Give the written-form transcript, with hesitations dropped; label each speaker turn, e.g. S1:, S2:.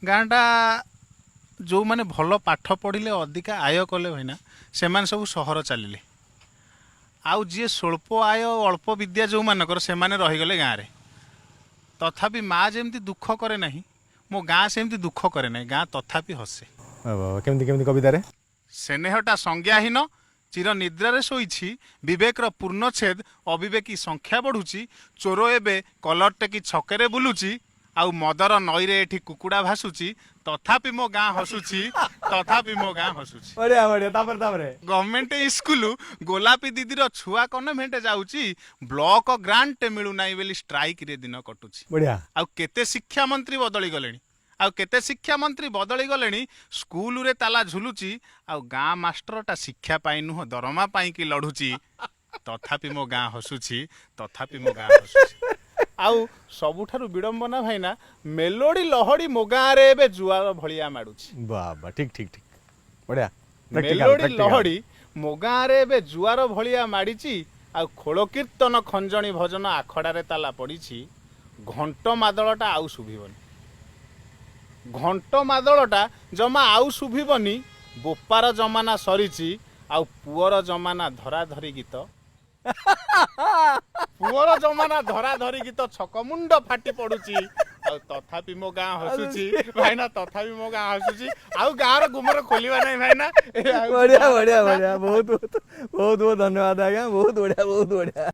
S1: ଗାଁଟା ଯେଉଁମାନେ ଭଲ ପାଠ ପଢ଼ିଲେ ଅଧିକା ଆୟ କଲେ ଭାଇନା ସେମାନେ ସବୁ ସହର ଚାଲିଲେ। ଆଉ ଯିଏ ସ୍ୱଳ୍ପ ଆୟ ଅଳ୍ପ ବିଦ୍ୟା ଯେଉଁମାନଙ୍କର ସେମାନେ ରହିଗଲେ ଗାଁରେ। ତଥାପି ମା' ଯେମିତି ଦୁଃଖ କରେ ନାହିଁ, ମୋ ଗାଁ ସେମିତି ଦୁଃଖ କରେ ନାହିଁ, ଗାଁ ତଥାପି ହସେ।
S2: କେମିତି କେମିତି କବିତାରେ?
S1: ସ୍ନେହଟା ସଂଜ୍ଞାହୀନ, ଚିର ନିଦ୍ରାରେ ଶୋଇଛି, ବିବେକର ପୂର୍ଣ୍ଣଛେଦ, ଅବିବେକୀ ସଂଖ୍ୟା ବଢ଼ୁଛି, ଚୋର ଏବେ କଲର ଟେକି ଛକରେ ବୁଲୁଛି, ଆଉ ମଦର ନଈରେ ଏଠି କୁକୁଡ଼ା ଭାସୁଛି, ତଥାପି ମୋ ଗାଁ ହସୁଛି, ତଥାପି ମୋ ଗାଁ ହସୁଛି।
S2: ବଢିଆ ବଢିଆ, ତାପରେ
S1: ଗଭର୍ଣ୍ଣମେଣ୍ଟ ସ୍କୁଲ ଗୋଲାପୀ ଦିଦିର ଛୁଆ କନଭେଣ୍ଟ ଯାଉଛି, ବ୍ଲକ ଗ୍ରାଣ୍ଟ ମିଳୁନାହିଁ ବୋଲି ଷ୍ଟ୍ରାଇକରେ ଦିନ କଟୁଛି।
S2: ବଢିଆ।
S1: ଆଉ କେତେ ଶିକ୍ଷାମନ୍ତ୍ରୀ ବଦଳି ଗଲେଣି, ସ୍କୁଲରେ ତାଲା ଝୁଲୁଛି, ଆଉ ଗାଁ ମାଷ୍ଟରଟା ଶିକ୍ଷା ପାଇଁ ନୁହଁ ଦରମା ପାଇଁକି ଲଢୁଛି, ତଥାପି ମୋ ଗାଁ ହସୁଛି, ତଥାପି ମୋ ଗାଁ ହସୁଛି। ଆଉ ସବୁଠାରୁ ବିଡ଼ମ୍ବନା ଭାଇନା, ମେଲୋଡି ଲହଡି ମୋ ଗାଁରେ ଏବେ ଜୁଆର ଭଳିଆ ମାଡୁଛି।
S2: ବାବା, ଠିକ ଠିକ ଠିକ, ବଢିଆ।
S1: ମେଲୋଡି ଲହଡି ମୋ ଗାଁରେ ଏବେ ଜୁଆର ଭଳିଆ ମାଡ଼ିଛି, ଆଉ ଖୋଳ କୀର୍ତ୍ତନ ଖଞ୍ଜଣି ଭଜନ ଆଖଡ଼ାରେ ତାଲା ପଡ଼ିଛି, ଘଣ୍ଟ ମାଦଳଟା ଆଉ ଶୁଭିବନି, ଘଣ୍ଟ ମାଦଳଟା ଜମା ଆଉ ଶୁଭିବନି, ବୋପାର ଜମାନା ସରିଛି, ଆଉ ପୁଅର ଜମାନା ଧରାଧରି ଗୀତ, ପୁଅର ଜମାନା ଧରାଧରି ଗୀତ ଛକ ମୁଣ୍ଡ ଫାଟି ପଡୁଛି, ଆଉ ତଥାପି ମୋ ଗାଁ ହସୁଛି ଭାଇନା, ତଥାପି ମୋ ଗାଁ ହସୁଛି। ଆଉ ଗାଁର ଗୁମର ଖୋଲିବା ନାହିଁ ଭାଇନା।
S2: ବଢିଆ ବଢିଆ ବଢିଆ, ବହୁତ ବହୁତ ବହୁତ ବହୁତ ଧନ୍ୟବାଦ ଆଜ୍ଞା, ବହୁତ ବଢିଆ ବହୁତ ବଢିଆ।